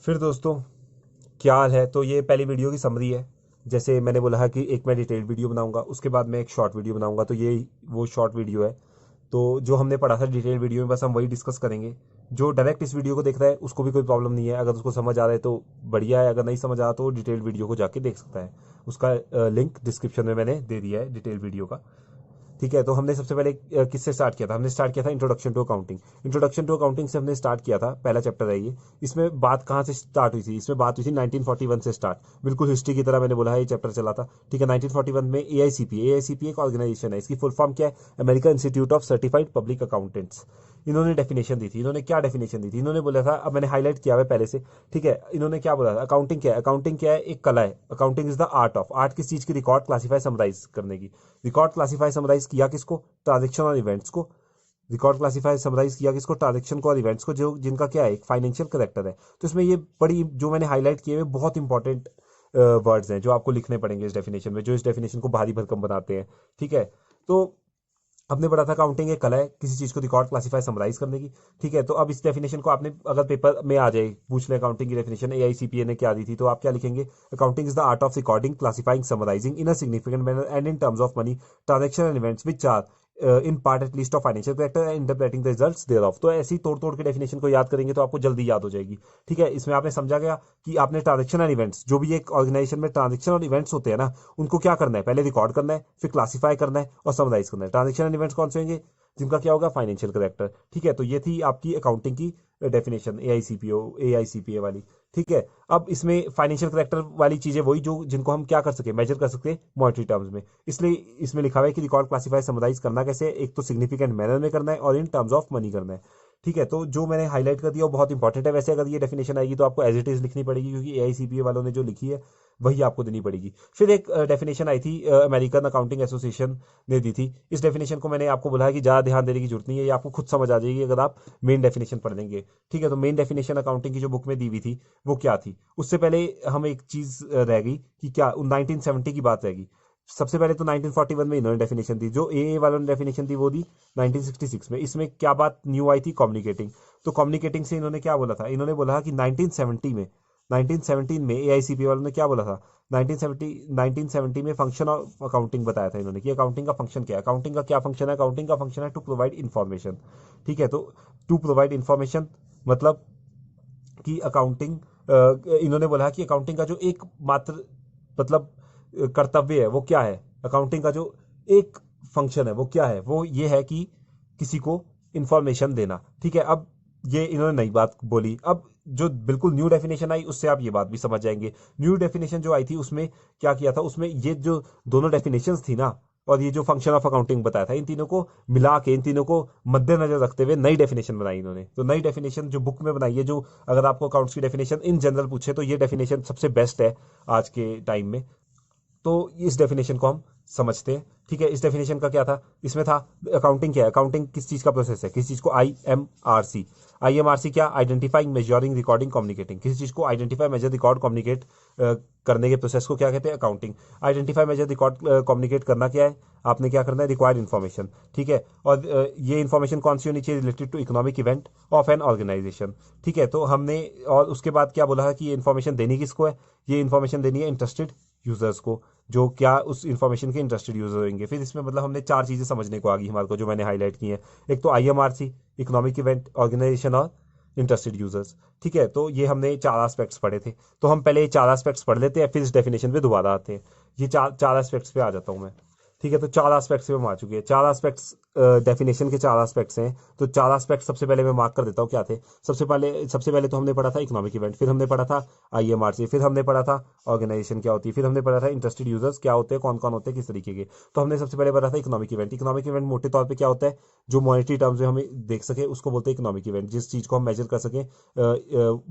फिर दोस्तों, क्या हाल है? तो ये पहली वीडियो की समरी है। जैसे मैंने बोला है कि एक मैं डिटेल्ड वीडियो बनाऊंगा, उसके बाद मैं एक शॉर्ट वीडियो बनाऊंगा, तो ये वो शॉर्ट वीडियो है। तो जो हमने पढ़ा था डिटेल वीडियो में, बस हम वही डिस्कस करेंगे। जो डायरेक्ट इस वीडियो को देख रहा है उसको भी कोई प्रॉब्लम नहीं है, अगर उसको समझ आ रहा है तो बढ़िया है, अगर नहीं समझ आ रहा तो वो डिटेल वीडियो को जाके देख सकता है। उसका लिंक डिस्क्रिप्शन में मैंने दे दिया है डिटेल वीडियो का। ठीक है, तो हमने सबसे पहले किससे स्टार्ट किया था? हमने स्टार्ट किया था introduction to accounting. Introduction to accounting से हमने स्टार्ट किया था, पहला चैप्टर है ये। इसमें बात कहाँ से स्टार्ट हुई थी? इसमें बात हुई थी 1941 से स्टार्ट, बिल्कुल हिस्ट्री की तरह मैंने बोला है, ये चैप्टर चला था। ठीक है, 1941 में एआईसीपी एक ऑर्गेनाइजेशन है, इसकी फुल फॉर्म क्या है? American institute of certified public accountants. इन्होंने डेफिनेशन दी थी। इन्होंने क्या डेफिनेशन दी थी? इन्होंने बोला था, अब मैंने हाईलाइट किया हुआ है पहले से। ठीक है, इन्होंने क्या बोला था? अकाउंटिंग क्या है? अकाउंटिंग क्या है? एक कला है। Accounting is the art of, art किस चीज की? रिकॉर्ड, क्लासीफाई, समराइज करने की। रिकॉर्ड, क्लासीफाई, समराइज किया किसको? ट्रांजेक्शन और इवेंट्स को। रिकॉर्ड, क्लासीफाई, समराइज किया किसको? ट्रांजेक्शन को और इवेंट्स को, जो जिनका क्या है, एक फाइनेंशियल करेक्टर है। तो इसमें ये बड़ी, जो मैंने हाईलाइट किए हुए बहुत इंपॉर्टेंट वर्ड्स हैं जो आपको लिखने पड़ेंगे इस डेफिनेशन में, जो इस डेफिनेशन को भारी भरकम बनाते हैं। ठीक है, तो आपने पढ़ा था अकाउंटिंग एक कला है किसी चीज को रिकॉर्ड, क्लासीफाई, समराइज करने की। ठीक है, तो अब इस डेफिनेशन को आपने, अगर पेपर में आ जाए, पूछ ले अकाउंटिंग की डेफिनेशन एआईसीपीए ने क्या दी थी, तो आप क्या लिखेंगे? Accounting is the art of recording, classifying, summarising in a significant manner and in terms of money, transaction and events which are in part at least of financial character and interpreting the results thereof. तो ऐसी तोड़ तोड़ के definition को याद करेंगे तो आपको जल्दी याद हो जाएगी। ठीक है, इसमें आपने समझा गया कि आपने ट्रांजेक्शन एंड इवेंट्स, जो भी एक ऑर्गेनाइजेशन में ट्रांजेक्शन और इवेंट्स होते हैं ना, उनको क्या करना है? पहले रिकॉर्ड करना है, फिर क्लासीफाई करना है और समराइज करना है। ट्रांजेक्शन एंड इवेंट्स कौन से होंगे? जिनका क्या होगा? Financial character. ठीक है, तो ये थी आपकी अकाउंटिंग की डेफिनेशन, एआईसीपीए वाली। ठीक है, अब इसमें फाइनेंशियल करेक्टर वाली चीजें वही, जो जिनको हम क्या कर सके, मेजर कर सकते हैं मॉनेटरी टर्म्स में। इसलिए इसमें लिखा हुआ है कि रिकॉर्ड, क्लासीफाई, समराइज करना कैसे है? एक तो सिग्निफिकेंट मैनर में करना है और इन टर्म्स ऑफ मनी करना है। ठीक है, तो जो मैंने हाईलाइट कर दिया वो बहुत इंपॉर्टेंट है। वैसे अगर ये डेफिनेशन आएगी तो आपको एज इट इज लिखनी पड़ेगी, क्योंकि एआईसीपीए वालों ने जो लिखी है वही आपको देनी पड़ेगी। फिर एक डेफिनेशन आई थी, अमेरिकन अकाउंटिंग एसोसिएशन ने दी थी। इस डेफिनेशन को मैंने आपको बोला है कि ज़्यादा ध्यान देने की जरूरत नहीं है, ये आपको खुद समझ आ जाएगी अगर आप मेन डेफिनेशन पढ़ लेंगे। ठीक है, तो मेन डेफिनेशन अकाउंटिंग की जो बुक में दी हुई थी वो क्या थी? उससे पहले हम एक चीज़ रह गई कि क्या 1970 की बात रहेगी। सबसे पहले तो 1941 में इन्होंने डेफिनेशन दी, जो ए वालों ने डेफिनेशन दी वो दी 1966 में। इसमें क्या बात न्यू आई थी? कम्युनिकेटिंग। तो कम्युनिकेटिंग से इन्होंने क्या बोला था? इन्होंने बोला कि 1917 में एआईसीपी वालों ने क्या बोला था? 1970 में फंक्शन ऑफ अकाउंटिंग बताया था इन्होंने, कि अकाउंटिंग का फंक्शन क्या है। अकाउंटिंग का क्या फंक्शन है? अकाउंटिंग का फंक्शन है टू प्रोवाइड इन्फॉर्मेशन। ठीक है, तो टू प्रोवाइड इन्फॉर्मेशन मतलब कि अकाउंटिंग, इन्होंने बोला कि अकाउंटिंग का जो एक मात्र मतलब कर्तव्य है वो क्या है? अकाउंटिंग का जो एक फंक्शन है वो क्या है? वो ये है कि किसी को इंफॉर्मेशन देना। ठीक है, अब ये इन्होंने नई बात बोली। अब जो बिल्कुल न्यू डेफिनेशन आई उससे आप ये बात भी समझ जाएंगे। न्यू डेफिनेशन जो आई थी उसमें क्या किया था? उसमें ये जो दोनों डेफिनेशंस थी ना, और ये जो फंक्शन ऑफ अकाउंटिंग बताया था, इन तीनों को मिला के, इन तीनों को मद्देनजर रखते हुए नई डेफिनेशन बनाई इन्होंने। तो नई डेफिनेशन जो बुक में बनाई है, जो अगर आपको अकाउंट्स की डेफिनेशन इन जनरल पूछे तो ये डेफिनेशन सबसे बेस्ट है आज के टाइम में। तो इस डेफिनेशन को हम समझते हैं। ठीक है, इस डेफिनेशन का क्या था? इसमें था अकाउंटिंग क्या है? अकाउंटिंग किस चीज का प्रोसेस है? किसी चीज को आईएमआरसी क्या? Identifying, measuring, recording, communicating. किसी चीज को आइडेंटिफाई, मेजर, रिकॉर्ड, कम्युनिकेट करने के प्रोसेस को क्या कहते हैं? Accounting. Identify, measure, record, communicate करना क्या है? आपने क्या करना है? Required information. ठीक है, और ये इन्फॉर्मेशन कौन सी होनी चाहिए? Related to economic event of an organisation. ठीक है, तो हमने, और उसके बाद क्या बोला है कि ये इन्फॉर्मेशन देनी किसको है? ये इन्फॉर्मेशन देनी है इंटरेस्टेड यूजर्स को, जो क्या उस इन्फॉर्मेशन के इंटरेस्टेड यूजर होंगे। फिर इसमें मतलब हमने चार चीजें समझने को आ गई हमारे को, जो मैंने हाईलाइट की हैं। एक तो आईएमआरसी, इकोनॉमिक इवेंट, ऑर्गेनाइजेशन और इंटरेस्टेड यूजर्स। ठीक है, तो ये हमने चार एस्पेक्ट्स पढ़े थे। तो हम पहले ये चार एस्पेक्ट्स पढ़ लेते हैं, फिर इस डेफिनेशन पे दोबारा आते हैं। ये चार चार एस्पेक्ट्स पे आ जाता हूँ मैं। ठीक है, तो चार एस्पेक्ट्स पे हम आ चुके हैं। चार एस्पेक्ट्स, डेफिनेशन के चार एस्पेक्ट्स हैं। तो चार एस्पेक्ट सबसे पहले मैं मार्क कर देता हूँ क्या थे। सबसे पहले तो हमने पढ़ा था इकोनॉमिक इवेंट, फिर हमने पढ़ा था आईएमआरसी, फिर हमने पढ़ा था ऑर्गेनाइजेशन क्या होती है, फिर हमने पढ़ा था इंटरेस्टेड यूजर्स क्या होते हैं, कौन कौन होते हैं, किस तरीके के। तो हमने सबसे पहले पढ़ा था इकोनॉमिक इवेंट। इकोनॉमिक इवेंट मोटे तौर पे क्या होता है? जो मॉनेटरी टर्म्स में हमें देख सके उसको बोलते हैं इकोनॉमिक इवेंट। जिस चीज को हम मेजर कर सके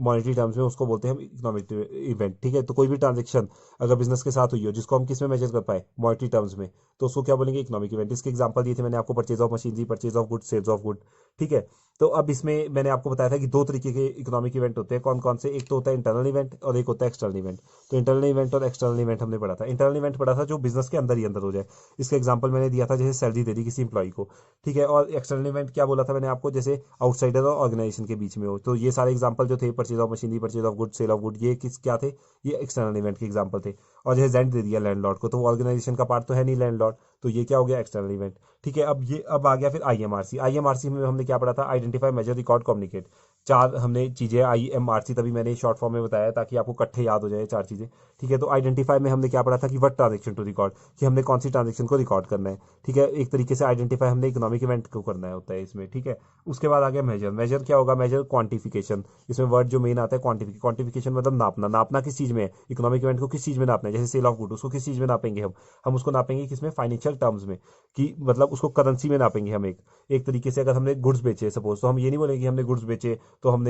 मॉनेटरी टर्म्स में उसको बोलते हैं हम इकोनॉमिक इवेंट। ठीक है, तो कोई भी ट्रांजेक्शन अगर बिजनेस के साथ हुई हो जिसको हम किस में मेजर कर पाए? मॉनेटरी टर्म्स में, तो उसको क्या बोलेंगे? Economic event. इसके एग्जांपल दिए थे मैंने आपको, purchase of machinery, purchase of good, sales of good. ठीक है। तो अब इसमें मैंने आपको बताया था कि दो तरीके के इकोनॉमिक इवेंट होते हैं, कौन कौन से, एक तो होता है इंटरनल इवेंट और एक होता है एक्सटर्नल इवेंट। तो इंटरनल इवेंट और एक्सटर्नल इवेंट हमने पढ़ा था। इंटरनल इवेंट पढ़ा था जो बिजनेस के अंदर ही अंदर हो जाए, इसका एग्जांपल मैंने दिया था जैसे सैलरी दे दी किसी इंप्लॉय को, ठीक है। और एक्सटर्नल इवेंट क्या बोला था मैंने आपको, जैसे आउटसाइडर और ऑर्गेनाइजेशन के बीच में हो। तो ये सारे एग्जांपल जो थे, purchase of machinery, purchase of good, sale of good, ये किस क्या थे, ये एक्सटर्नल इवेंट के एग्जांपल थे। और जैसे रेंट दे दिया लैंडलॉर्ड को, तो वो ऑर्गेनाइजेशन का पार्ट तो है नहीं लैंडलॉर्ड, तो ये क्या हो गया, एक्सटर्नल इवेंट। ठीक है। अब आ गया फिर आईएमआरसी। आईएमआरसी में हमने क्या पढ़ा था, आइडेंटिफाई, मेजर, रिकॉर्ड, कम्युनिकेट। चार हमने चीजें आईएमआरसी, तभी मैंने शॉर्ट फॉर्म में बताया ताकि आपको इकट्ठे याद हो जाए चार चीजें। ठीक है। तो आइडेंटिफाई में हमने क्या पढ़ा था कि व्हाट ट्रांजेक्शन टू रिकॉर्ड, कि हमने कौन सी ट्रांजेक्शन को रिकॉर्ड करना है। ठीक है। एक तरीके से आइडेंटिफाई हमने इकोनॉमिक इवेंट को करना है होता है इसमें। ठीक है। उसके बाद आ गया मेजर। मेजर क्या होगा, मेजर क्वांटिफिकेशन। इसमें वर्ड जो मेन आता है क्वांटिफिकेशन, मतलब नापना। नापना किस चीज में है, इकोनॉमिक इवेंट को किस चीज में नापना है। जैसे सेल ऑफ गुड, उसको किस चीज में नापेंगे हम उसको नापेंगे किसमें, फाइनेंशियल टर्म्स में, कि मतलब उसको करेंसी में नापेंगे हम। एक तरीके से अगर हमने गुड्स बेचे सपोज, तो हम ये नहीं बोलेंगे कि हमने गुड्स बेचे, तो हम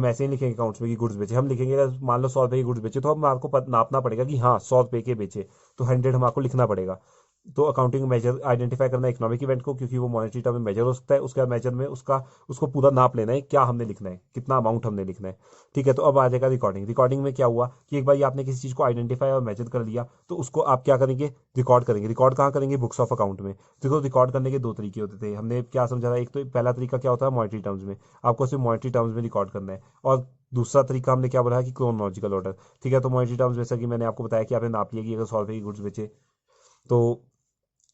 ऐसे ही लिखेंगे अकाउंट्स में कि गुड्स बेचे। हम लिखेंगे अगर मान लो 100 रुपए के गुड्स बेचे, तो हम आपको नापना पड़ेगा कि हाँ 100 रुपए के बेचे, तो 100 हम आपको लिखना पड़ेगा। तो अकाउंटिंग मेजर आइडेंटिफाई करना इकोनॉमिक इवेंट को, क्योंकि वो मॉनेटरी टर्म में मेजर हो सकता है। उसके बाद मेजर में उसको पूरा नाप लेना है, क्या हमने लिखना है, कितना अमाउंट हमने लिखना है। ठीक है। तो अब आ जाएगा रिकॉर्डिंग। रिकॉर्डिंग में क्या हुआ कि एक बार आपने किसी चीज को आइडेंटिफाई और मेजर कर लिया, तो उसको आप क्या करेंगे, रिकॉर्ड करेंगे। रिकॉर्ड कहाँ करेंगे, बुक्स ऑफ अकाउंट में। देखो रिकॉर्ड करने के दो तरीके होते थे, हमने क्या समझा था, एक तो पहला तरीका क्या होता है, मॉनेटरी टर्म्स में, आपको सिर्फ मॉनेटरी टर्म्स में रिकॉर्ड करना है। और दूसरा तरीका हमने क्या बोला है कि क्रोनोलॉजिकल ऑर्डर। ठीक है। तो मॉनेटरी टर्म्स जैसा कि मैंने आपको बताया कि आपने नाप लिया कि अगर 100 रुपए की गुड्स बेचे, तो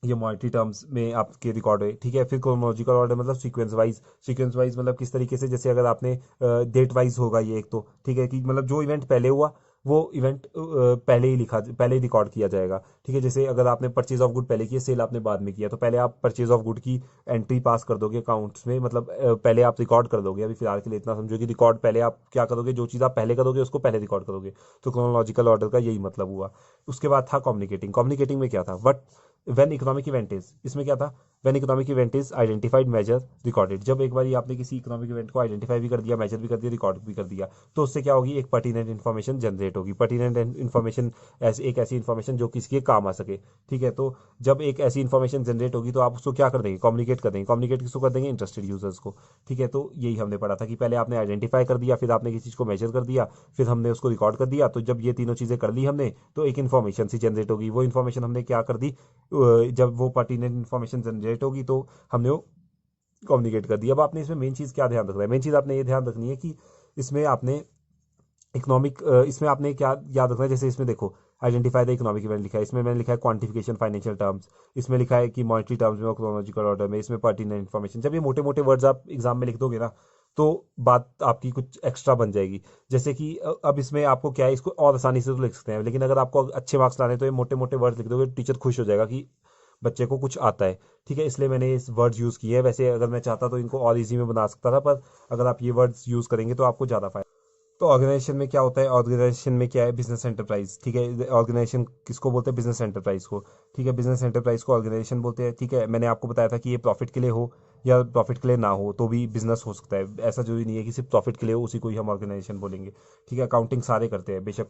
ये मॉनेटरी टर्म्स में आपके रिकॉर्ड है। ठीक है। फिर क्रोनोलॉजिकल ऑर्डर मतलब सीक्वेंस वाइज। सीक्वेंस वाइज मतलब किस तरीके से, जैसे अगर आपने डेट वाइज होगा ये एक, तो ठीक है, कि मतलब जो इवेंट पहले हुआ वो इवेंट पहले ही रिकॉर्ड किया जाएगा। ठीक है। जैसे अगर आपने परचेज ऑफ गुड पहले किया, सेल आपने बाद में किया, तो पहले आप परचेज ऑफ गुड की एंट्री पास कर दोगे अकाउंट्स में, मतलब पहले आप रिकॉर्ड कर दोगे। अभी फिलहाल के लिए इतना समझो कि रिकॉर्ड पहले आप क्या करोगे, जो चीज़ आप पहले करोगे उसको पहले रिकॉर्ड करोगे। तो क्रोनोलॉजिकल ऑर्डर का यही मतलब हुआ। उसके बाद था कम्युनिकेटिंग। कम्युनिकेटिंग में क्या था, but when economic event is, इसमें क्या था, when economic event is identified, major, recorded. जब एक बार आपने किसी इकोनॉमिक इवेंट को आइडेंटिफाई भी कर दिया, मेजर भी कर दिया, रिकॉर्ड भी कर दिया, तो उससे क्या होगी, एक पर्टिनेंट इन्फॉर्मेशन जनरेट होगी। पर्टिनेंट इन्फॉर्मेशन एक ऐसी इन्फॉर्मेशन जो किसी के काम आ सके। ठीक है। तो जब एक ऐसी इन्फॉर्मेशन जनरेट होगी, तो आप उसको क्या कर देंगे, कम्युनिकेट कर देंगे। कम्युनिकेट किसको कर देंगे, इंटरेस्टेड यूजर्स को। ठीक है। तो यही हमने पढ़ा था कि पहले आपने आइडेंटिफाई कर दिया, फिर आपने किसी चीज को मेजर कर दिया, फिर हमने उसको रिकॉर्ड कर दिया। तो जब ये तीनों चीजें कर ली हमने, तो एक इन्फॉर्मेशन सी जनरेट होगी। वो इन्फॉर्मेशन हमने क्या कर दी, जब वो पर्टिनेंट इन्फॉर्मेशन जनरेट होगी, तो हमने वो कम्युनिकेट कर दिया। अब आपने इसमें मेन चीज़ क्या ध्यान रखना है, मेन चीज़ आपने ये ध्यान रखनी है कि इसमें आपने इसमें आपने क्या याद रखना है। जैसे इसमें देखो, आइडेंटिफाई द इकोनॉमिक इवेंट लिखा है, इसमें मैंने लिखा है क्वांटिफिकेशन फाइनेंशियल टर्म्स, इसमें लिखा है कि मॉनेटरी टर्म्स में और क्रोनोलॉजिकल ऑर्डर में, इसमें पर्टिनेंट इन्फॉर्मेशन। जब ये मोटे मोटे वर्ड्स आप एग्जाम में लिख दोगे ना, तो बात आपकी कुछ एक्स्ट्रा बन जाएगी। जैसे कि अब इसमें आपको क्या है, इसको और आसानी से तो लिख सकते हैं, लेकिन अगर आपको अच्छे मार्क्स लाने, तो ये मोटे मोटे वर्ड्स लिख दोगे, टीचर खुश हो जाएगा कि बच्चे को कुछ आता है। ठीक है। इसलिए मैंने इस वर्ड्स यूज़ किए हैं। वैसे अगर मैं चाहता तो इनको और इजी में बना सकता था, पर अगर आप ये वर्ड्स यूज़ करेंगे तो आपको ज़्यादा फायदा। तो ऑर्गेनाइजेशन में क्या होता है, ऑर्गेनाइजेशन में क्या है, बिजनेस एंटरप्राइज। ठीक है। ऑर्गेनाइजेशन किसको बोलते हैं, बिजनेस एंटरप्राइज को। ठीक है। बिजनेस एंटरप्राइज को ऑर्गेनाइजेशन बोलते हैं। ठीक है। मैंने आपको बताया था कि ये प्रॉफिट के लिए हो या प्रॉफिट के लिए ना हो, तो भी बिजनेस हो सकता है। ऐसा जरूरी नहीं है कि सिर्फ प्रॉफिट के लिए हो, उसी को ही हम ऑर्गेनाइजेशन बोलेंगे। ठीक है। अकाउंटिंग सारे करते हैं, बेशक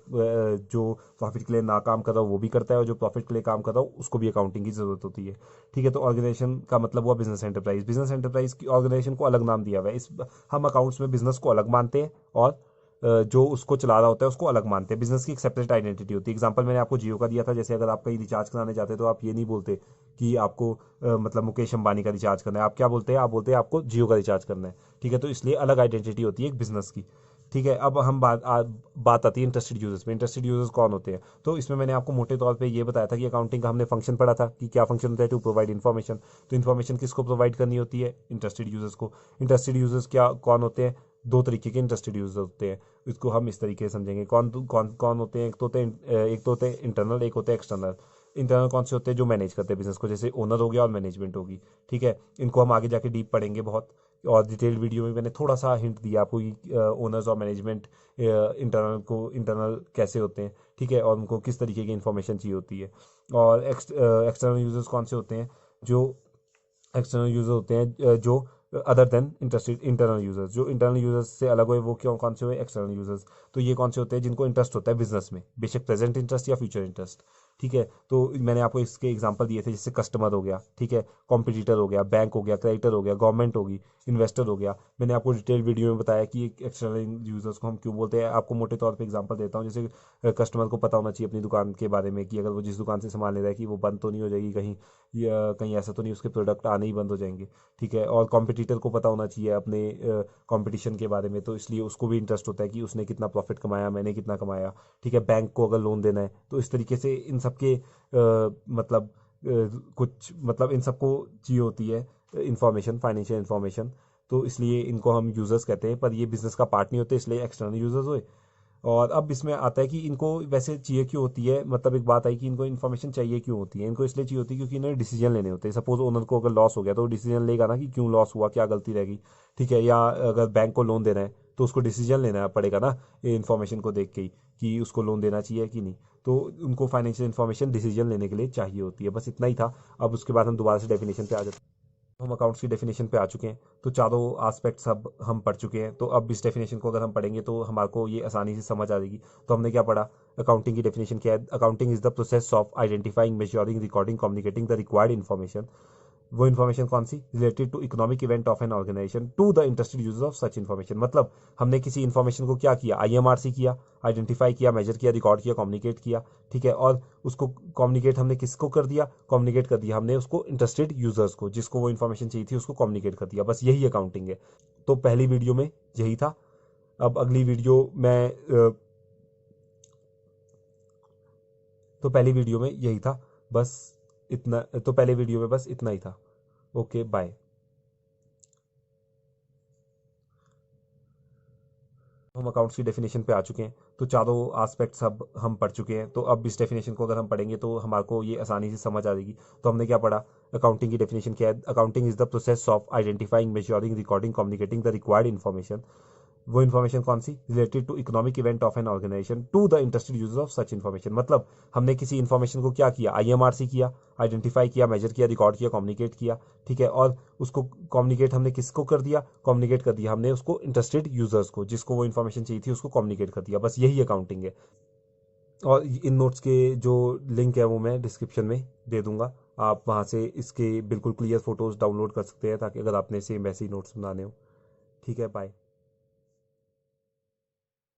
जो प्रॉफिट के लिए ना काम कर रहा हो वो भी करता है, और जो प्रॉफिट के लिए काम कर रहा हो उसको भी अकाउंटिंग की जरूरत होती है। ठीक है। तो ऑर्गेनाइजेशन का मतलब हुआ बिजनेस एंटरप्राइज। बिजनेस एंटरप्राइज की ऑर्गेनाइजेशन को अलग नाम दिया हुआ है। हम अकाउंट्स में बिजनेस को अलग मानते हैं, और जो उसको चला रहा होता है उसको अलग मानते हैं। बिजनेस की एक सेपरेट आइडेंटिटी होती है। एग्जांपल मैंने आपको जियो का दिया था। जैसे अगर आप कहीं रिचार्ज कराने जाते हैं, तो आप ये नहीं बोलते कि आपको मतलब मुकेश अंबानी का रिचार्ज करना है। आप क्या बोलते हैं, आप बोलते हैं आपको जियो का रिचार्ज करना है। ठीक है। तो इसलिए अलग आइडेंटिटी होती है एक बिजनेस की। ठीक है। अब हम बात आती है इंटरेस्टेड यूजर्स में। इंटरेस्टेड यूजर्स कौन होते हैं, तो इसमें मैंने आपको मोटे तौर पे ये बताया था कि अकाउंटिंग का हमने फंक्शन पढ़ा था कि क्या फंक्शन होता है, टू प्रोवाइड इन्फॉर्मेशन। तो इन्फॉर्मेशन किसको प्रोवाइड करनी होती है, इंटरेस्टेड यूजर्स को। इंटरेस्टेड यूजर्स क्या कौन होते हैं, दो तरीके के इंटरेस्टेड यूजर्स होते हैं। इसको हम इस तरीके से समझेंगे, कौन कौन कौन होते हैं। एक तो होते हैं इंटरनल, एक होते हैं एक्सटर्नल। इंटरनल कौन से होते हैं, जो मैनेज करते हैं बिजनेस को, जैसे ओनर हो गया और मैनेजमेंट होगी। ठीक है। इनको हम आगे जाके डीप पढ़ेंगे बहुत, और डिटेल्ड वीडियो में मैंने थोड़ा सा हिंट दिया आपको कि ओनर्स और मैनेजमेंट इंटरनल कैसे होते हैं। ठीक है। और उनको किस तरीके की इंफॉर्मेशन चाहिए होती है। और एक्सटर्नल यूजर्स कौन से होते हैं, जो एक्सटर्नल यूजर होते हैं, जो other than interested internal users, जो इंटरनल यूजर्स से अलग हुए, वो क्यों कौन से हुए, एक्सटर्नल यूजर्स। तो ये कौन से होते हैं, जिनको इंटरेस्ट होता है बिजनेस में, बेशक प्रेजेंट इंटरेस्ट या फ्यूचर इंटरेस्ट। ठीक है। तो मैंने आपको इसके एग्जांपल दिए थे, जैसे कस्टमर हो गया, ठीक है, कॉम्पिटिटर हो गया, बैंक हो गया, क्रेडिटर हो गया, गवर्नमेंट होगी, इन्वेस्टर हो गया। मैंने आपको डिटेल वीडियो में बताया कि एक एक्सटर्नल यूजर्स को हम क्यों बोलते हैं। आपको मोटे तौर पे एग्जांपल देता हूँ, जैसे कस्टमर को पता होना चाहिए अपनी दुकान के बारे में कि अगर वो जिस दुकान से सामान ले रहा है कि वो बंद तो नहीं हो जाएगी कहीं, या कहीं ऐसा तो नहीं उसके प्रोडक्ट आने ही बंद हो जाएंगे, ठीक है। और कॉम्पिटिटर को पता होना चाहिए अपने कंपटीशन के बारे में, तो इसलिए उसको भी इंटरेस्ट होता है कि उसने कितना प्रॉफिट कमाया, मैंने कितना कमाया, ठीक है। बैंक को अगर लोन देना है तो इस तरीके से इन सब के मतलब कुछ मतलब इन सबको चाहिए होती है इंफॉर्मेशन, फाइनेंशियल इंफॉर्मेशन। तो इसलिए इनको हम यूजर्स कहते हैं, पर ये बिजनेस का पार्ट नहीं होते, इसलिए एक्सटर्नल यूजर्स हुए। और अब इसमें आता है कि इनको वैसे चाहिए क्यों होती है, मतलब एक बात आई कि इनको इन्फॉर्मेशन चाहिए क्यों होती है। इनको इसलिए चाहिए होती है क्योंकि इन्हें डिसीजन लेने होते हैं। सपोज ओनर को अगर लॉस हो गया तो डिसीजन लेगा ना कि क्यों लॉस हुआ, क्या गलती रहेगी, ठीक है। या अगर बैंक को लोन देना है तो उसको डिसीजन लेना पड़ेगा ना इन्फॉर्मेशन को देख के ही, कि उसको लोन देना चाहिए कि नहीं। तो उनको फाइनेंशियल इन्फॉर्मेशन डिसीजन लेने के लिए चाहिए होती है। बस इतना ही था। अब उसके बाद हम दोबारा से डेफिनेशन पे आ जाते हैं। हम अकाउंट्स की डेफिनेशन पे आ चुके हैं, तो चारों एस्पेक्ट्स अब हम पढ़ चुके हैं। तो अब इस डेफिनेशन को अगर हम पढ़ेंगे तो हमारे को ये आसानी से समझ आ जाएगी। तो हमने क्या पढ़ा, अकाउंटिंग की डेफिनेशन क्या है। Accounting is the process of identifying, measuring, recording, communicating the required information. वो इन्फॉर्मेशन कौन सी, related to economic event of an organization to the interested user of such information. मतलब हमने किसी इन्फॉर्मेशन को क्या किया, आईएमआरसी किया, आइडेंटिफाई किया, मेजर किया, रिकॉर्ड किया, कम्युनिकेट किया, ठीक है। और उसको कम्युनिकेट हमने किसको कर दिया, कम्युनिकेट कर दिया हमने उसको इंटरेस्टेड यूजर्स को, जिसको वो इन्फॉर्मेशन चाहिए थी उसको कम्युनिकेट कर दिया। बस यही अकाउंटिंग है। तो पहली वीडियो में यही था। अब अगली वीडियो में तो पहली वीडियो में यही था बस इतना। तो पहले वीडियो में बस इतना ही था। Okay bye. हम अकाउंट्स की डेफिनेशन पे आ चुके हैं, तो चारों एस्पेक्ट्स अब हम पढ़ चुके हैं। तो अब इस डेफिनेशन को अगर हम पढ़ेंगे तो हमारे को ये आसानी से समझ आ जाएगी। तो हमने क्या पढ़ा, अकाउंटिंग की डेफिनेशन क्या है। Accounting is the process of identifying, measuring, recording, communicating the required information. वो इन्फॉर्मेशन कौन सी, related to economic event of an organization to the interested user of such information. मतलब हमने किसी इन्फॉर्मेशन को क्या किया, आईएमआरसी किया, आइडेंटिफाई किया, मेजर किया, रिकॉर्ड किया, कम्युनिकेट किया, ठीक है। और उसको कम्युनिकेट हमने किसको कर दिया, कम्युनिकेट कर दिया हमने उसको इंटरेस्टेड यूजर्स को, जिसको वो इन्फॉर्मेशन चाहिए थी उसको कम्युनिकेट कर दिया। बस यही अकाउंटिंग है। और इन नोट्स के जो लिंक है वो मैं डिस्क्रिप्शन में दे दूंगा। आप वहाँ से इसके बिल्कुल क्लियर फोटोज डाउनलोड कर सकते हैं, ताकि अगर आपने सेम वैसे ही नोट्स बनाने हो। ठीक है, बाय।